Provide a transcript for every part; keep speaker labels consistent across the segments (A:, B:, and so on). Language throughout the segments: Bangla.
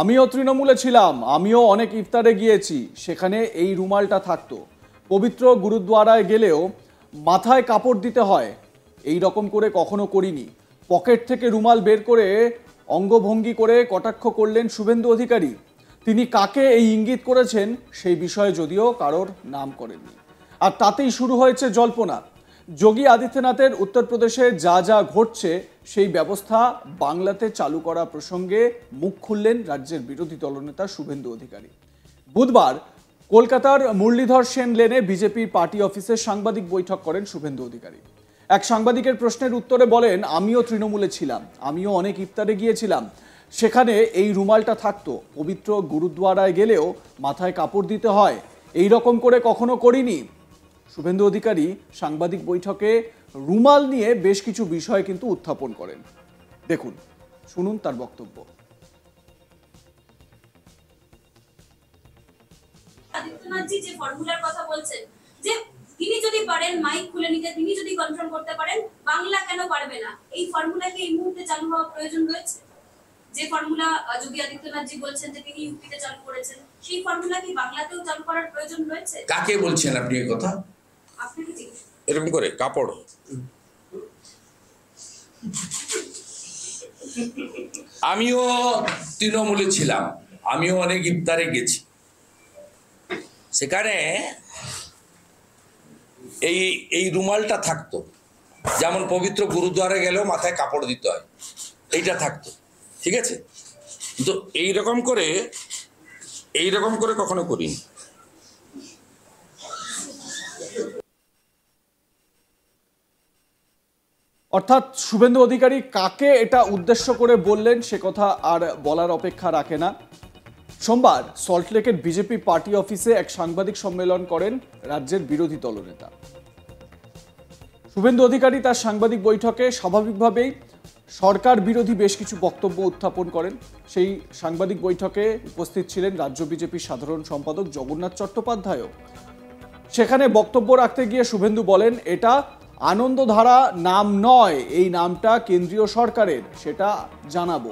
A: আমিও তৃণমূলে ছিলাম, আমিও অনেক ইফতারে গিয়েছি, সেখানে এই রুমালটা থাকতো। পবিত্র গুরুদ্বারায় গেলেও মাথায় কাপড় দিতে হয়, এই রকম করে কখনো করিনি। পকেট থেকে রুমাল বের করে অঙ্গভঙ্গি করে কটাক্ষ করলেন শুভেন্দু অধিকারী। তিনি কাকে এই ইঙ্গিত করেছেন সেই বিষয়ে যদিও কারোর নাম করেননি। আর তাতেই শুরু হয়েছে জল্পনা। যোগী আদিত্যনাথের উত্তরপ্রদেশে যা যা ঘটছে সেই ব্যবস্থা বাংলাতে চালু করা প্রসঙ্গে মুখ খুললেন রাজ্যের বিরোধী দলনেতা শুভেন্দু অধিকারী। বুধবার কলকাতার মুরলীধর সেন লেনে বিজেপির পার্টি অফিসে সাংবাদিক বৈঠক করেন শুভেন্দু অধিকারী। এক সাংবাদিকের প্রশ্নের উত্তরে বলেন, আমিও তৃণমূলে ছিলাম, আমিও অনেক ইফতারে গিয়েছিলাম, সেখানে এই রুমালটা থাকতো। পবিত্র গুরুদ্বারায় গেলেও মাথায় কাপড় দিতে হয়, এই রকম করে কখনো করিনি। শুভেন্দু অধিকারী সাংবাদিক বৈঠকে রুমাল নিয়ে বেশ কিছু বিষয় কিন্তু উত্থাপন করেন। দেখুন, শুনুন তার বক্তব্য।
B: আদিত্যনাথজি যে ফর্মুলার কথা বলছেন, যে তিনি যদি পারেন মাইক খুলে নিতে, তিনি যদি কনফার্ম করতে পারেন, বাংলা কেন পারবে না? এই ফর্মুলা কি এই মুহূর্তে চালু হওয়া প্রয়োজন রয়েছে? যে ফর্মুলা যোগী আদিত্যনাথজি বলছেন যে তিনি ইউপিতে চালু করেছেন, সেই ফর্মুলা কি বাংলাতেও চালু করার প্রয়োজন রয়েছে?
C: কাকে বলছেন আপনি এই কথা?
B: আপনাকে জিজ্ঞেস
C: এরকম করে কাপড়। আমিও তৃণমূলে ছিলাম, আমিও অনেক ইফতারে গেছি, সেখানে এই রুমালটা থাকতো। যেমন পবিত্র গুরুদ্বারে গেলেও মাথায় কাপড় দিতে হয়, এইটা থাকতো, ঠিক আছে? তো এইরকম করে কখনো করিনি।
A: অর্থাৎ শুভেন্দু অধিকারী কাকে এটা উদ্দেশ্য করে বললেন সে কথা আর বলার অপেক্ষা রাখে না। সোমবার সল্টলেকের বিজেপি পার্টি অফিসে এক সাংবাদিক সম্মেলন করেন রাজ্যের বিরোধী দলনেতা শুভেন্দু অধিকারী। তার সাংবাদিক বৈঠকে স্বাভাবিকভাবেই সরকার বিরোধী বেশ কিছু বক্তব্য উত্থাপন করেন। সেই সাংবাদিক বৈঠকে উপস্থিত ছিলেন রাজ্য বিজেপির সাধারণ সম্পাদক জগন্নাথ চট্টোপাধ্যায়ও। সেখানে বক্তব্য রাখতে গিয়ে শুভেন্দু বলেন, এটা আনন্দধারা নাম নয়, এই নামটা কেন্দ্রীয় সরকারের, সেটা জানাবো।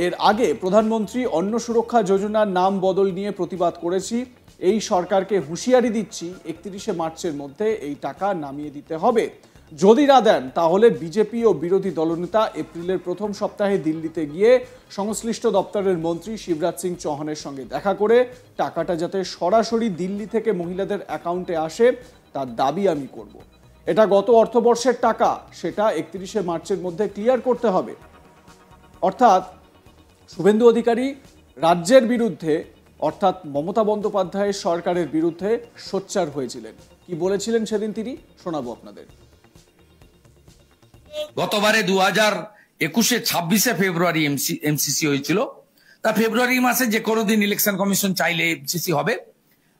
A: এর আগে প্রধানমন্ত্রী অন্ন সুরক্ষা যোজনার নাম বদল নিয়ে প্রতিবাদ করেছি। এই সরকারকে হুঁশিয়ারি দিচ্ছি, 31শে মার্চের মধ্যে এই টাকা নামিয়ে দিতে হবে। যদি না দেন তাহলে বিজেপি ও বিরোধী দলনেতা এপ্রিলের প্রথম সপ্তাহে দিল্লিতে গিয়ে সংশ্লিষ্ট দপ্তরের মন্ত্রী শিবরাজ সিং চৌহানের সঙ্গে দেখা করে টাকাটা যাতে সরাসরি দিল্লি থেকে মহিলাদের অ্যাকাউন্টে আসে তার দাবি আমি করব। এটা গত অর্থবর্ষের টাকা, সেটা 31শে মার্চের মধ্যে ক্লিয়ার করতে হবে। অর্থাৎ শুভেন্দু অধিকারী রাজ্যের বিরুদ্ধে, অর্থাৎ মমতা বন্দ্যোপাধ্যায়ের সরকারের বিরুদ্ধে সোচ্চার হয়েছিলেন। কি বলেছিলেন সেদিন তিনি শোনাবো আপনাদের।
D: গতবারে 2021-এ 26শে ফেব্রুয়ারি এমসিসি হয়েছিল। তা ফেব্রুয়ারি মাসে যে কোনো দিন ইলেকশন কমিশন চাইলে এমসিসি হবে,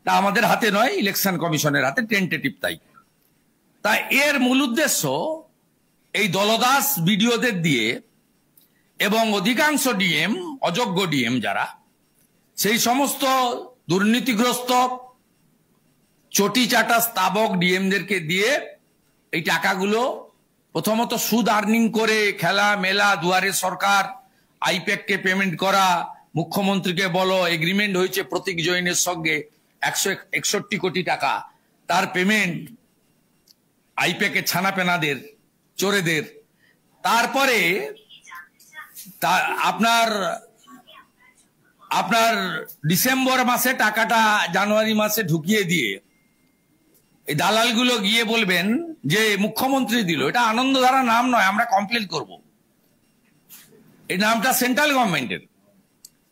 D: তা আমাদের হাতে নয়, ইলেকশন কমিশনের হাতে, টেন্টেটিভ তাই। তা এর মূল উদ্দেশ্য এই দলদাস বিডিওদের দিয়ে এবং অধিকাংশ ডিএম, অযোগ্য ডিএম যারা, সেই সমস্ত দুর্নীতিগ্রস্ত চটি চাটা স্তাবক ডিএমদেরকে দিয়ে এই টাকাগুলো প্রথমত সুদ আর্নিং করে খেলা মেলা, দুয়ারে সরকার, আইপ্যাককে পেমেন্ট করা, মুখ্যমন্ত্রীকে বলো, এগ্রিমেন্ট হয়েছে প্রতীক জৈনের সঙ্গে 161 কোটি টাকা, তার পেমেন্ট আইপ্যাকে ছানাপেনাদের, চোরেদের। তারপরে আপনার ডিসেম্বর মাসে টাকাটা জানুয়ারি মাসে ঢুকিয়ে দিয়ে এই দালালগুলো গিয়ে বলবেন যে মুখ্যমন্ত্রী দিল, এটা আনন্দধারা নাম নয়, আমরা কমপ্লেন করব। এই নামটা সেন্ট্রাল গভর্নমেন্টের,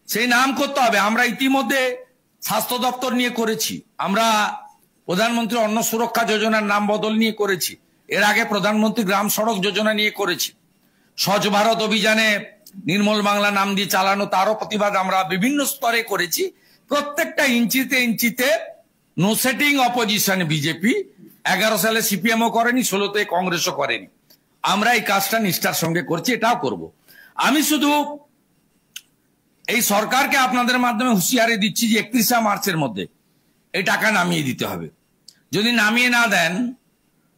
D: সেই নাম করতে হবে। আমরা ইতিমধ্যে স্বাস্থ্য দপ্তর নিয়ে করেছি, আমরা প্রধানমন্ত্রী অন্ন সুরক্ষা যোজনার নাম বদল নিয়ে করেছি, এর আগে প্রধানমন্ত্রী গ্রাম সড়ক যোজনা নিয়ে করেছি, স্বচ্ছ ভারত অভিযানে নির্মল বাংলা নাম দিয়ে চালানো, তারও প্রতিবাদ আমরা বিভিন্ন স্তরে করেছি। প্রত্যেকটা ইঞ্চিতে ইঞ্চিতে নো সেটিং অপোজিশনে বিজেপি, 11 সালে সিপিএমও করেনি, 16তে কংগ্রেসও করেনি। আমরা এই কাজটা নিষ্ঠার সঙ্গে করছি, এটাও করব। আমি শুধু এই সরকারকে আপনাদের মাধ্যমে হুঁশিয়ারি দিচ্ছি যে 31শে মার্চের মধ্যে এই টাকা নামিয়ে দিতে হবে। যদি নামিয়ে না দেন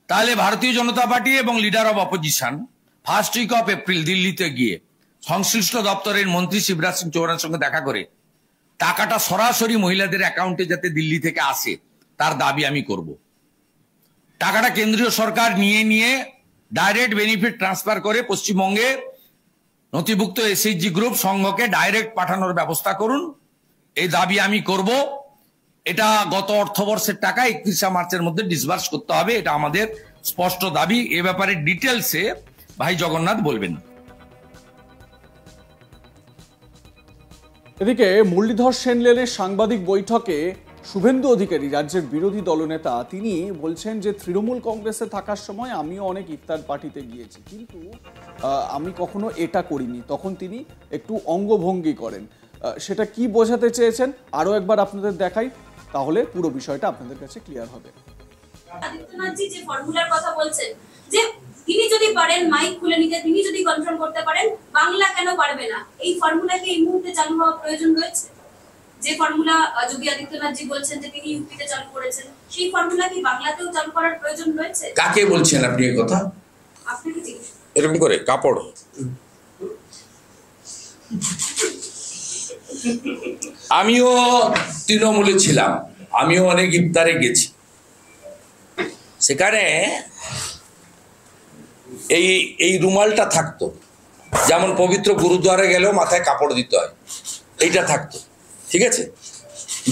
D: তাহলে ভারতীয় জনতা পার্টি এবং leader of opposition 1st week of April দিল্লিতে গিয়ে সংশ্লিষ্ট দপ্তরের মন্ত্রী শিবরাজ সিং চৌহানের সঙ্গে দেখা করে টাকাটা সরাসরি মহিলাদের অ্যাকাউন্টে যাতে দিল্লি থেকে আসে তার দাবি আমি করব। টাকাটা কেন্দ্রীয় সরকার নিয়ে ডাইরেক্ট বেনিফিট ট্রান্সফার করে পশ্চিমবঙ্গে নথিভুক্ত এসএইচজি গ্রুপ সংঘকে ডাইরেক্ট পাঠানোর ব্যবস্থা করুন, এই দাবি আমি করব। এটা গত অর্থবর্ষের টাকা 31শে মার্চের মধ্যে ডিসবার্স করতে হবে, এটা আমাদের স্পষ্ট দাবি। এ ব্যাপারে ডিটেলসে ভাই জগন্নাথ বলবেন।
A: এদিকে মুরলীধর সেনলেনের সাংবাদিক বৈঠকে শুভেন্দু অধিকারী, রাজ্যের বিরোধী দলনেতা, তিনি বলছেন যে তৃণমূল কংগ্রেসে থাকার সময় আমিও অনেক ইফতার পার্টিতে গিয়েছি, কিন্তু আমি কখনো এটা করিনি। তখন তিনি একটু অঙ্গভঙ্গি করেন। সেটা কি বোঝাতে চেয়েছেন আরো একবার আপনাদের দেখাই, তাহলে পুরো বিষয়টা আপনাদের কাছে ক্লিয়ার হবে।
B: আদিত্যনাথজি যে ফর্মুলার কথা বলছেন, যে তিনি যদি পারেন মাইক খুলে নিতে, তিনি যদি কনফার্ম করতে পারেন, বাংলা কেন পারবে না? এই ফর্মুলা কি এই মুহূর্তে চালু হওয়া প্রয়োজন রয়েছে? যে ফর্মুলা যোগী আদিত্যনাথজি বলছেন যে তিনি ইউপিতে চালু করেছেন, সেই ফর্মুলা কি বাংলাতেও চালু করার প্রয়োজন রয়েছে?
C: কাকে বলছেন আপনি এই কথা?
B: আপনাকে জিজ্ঞেস
C: এরকম করে কাপড় আমিও তৃণমূলে ছিলাম, আমিও অনেক ইফতারে গেছি। সেখানে এই রুমালটা থাকতো, যেমন পবিত্র গুরুদ্বারে গেলেও মাথায় কাপড় দিতে হয়, এইটা থাকতো, ঠিক আছে?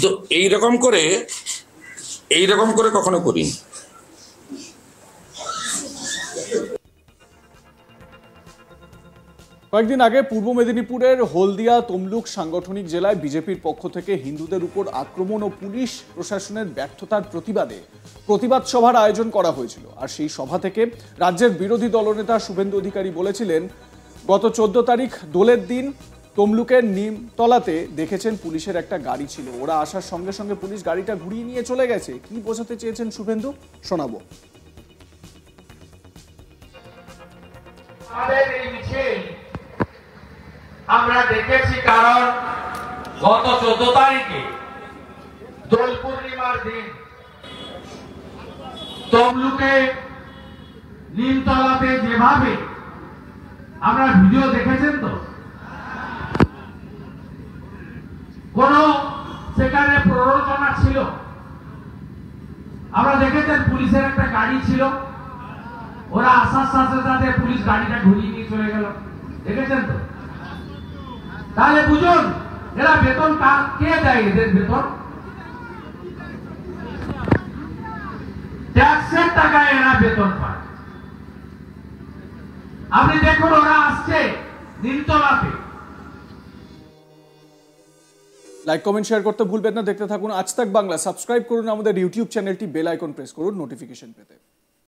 C: তো এইরকম করে কখনো করিনি।
A: কয়েকদিন আগে পূর্ব মেদিনীপুরের হলদিয়া তমলুক সাংগঠনিক জেলায় বিজেপির পক্ষ থেকে হিন্দুদের উপর আক্রমণ ও পুলিশ প্রশাসনের ব্যর্থতার প্রতিবাদে প্রতিবাদ সভার আয়োজন করা হয়েছিল। আর সেই সভা থেকে রাজ্যের বিরোধী দলনেতা শুভেন্দু অধিকারী বলেছিলেন, গত 14 তারিখ দোলের দিন তমলুকের নিমতলাতে দেখেছেন পুলিশের একটা গাড়ি ছিল, ওরা আসার সঙ্গে সঙ্গে পুলিশ গাড়িটা ঘুরিয়ে নিয়ে চলে গেছে। কি বোঝাতে চেয়েছেন শুভেন্দু, শোনাবো।
E: আমরা দেখেছি, কারণ গত 14 তারিখে দোল পূর্ণিমার দিন তমলুকে নিমতলাতে যেভাবে আমরা ভিডিও দেখেছেন, তো কোন সেখানে প্ররোচনা ছিল? আমরা দেখেছেন পুলিশের একটা গাড়ি ছিল, ওরা আসার সাথে সাথে পুলিশ গাড়িটা ঘুরিয়ে নিয়ে চলে গেল, দেখেছেন তো? তাহলে বুঝুন এরা বেতন কে দেয়? এদের বেতন ট্যাক্সের টাকায় এরা বেতন পায়। আপনি দেখুন ওরা আসছে নিমতলাতে।
A: লাইক কমেন্ট শেয়ার করতে ভুলবেন না। দেখতে থাকুন আজ তাক বাংলা। সাবস্ক্রাইব করুন আমাদের ইউটিউব চ্যানেলটি, বেল আইকন প্রেস করুন নোটিফিকেশন পেতে।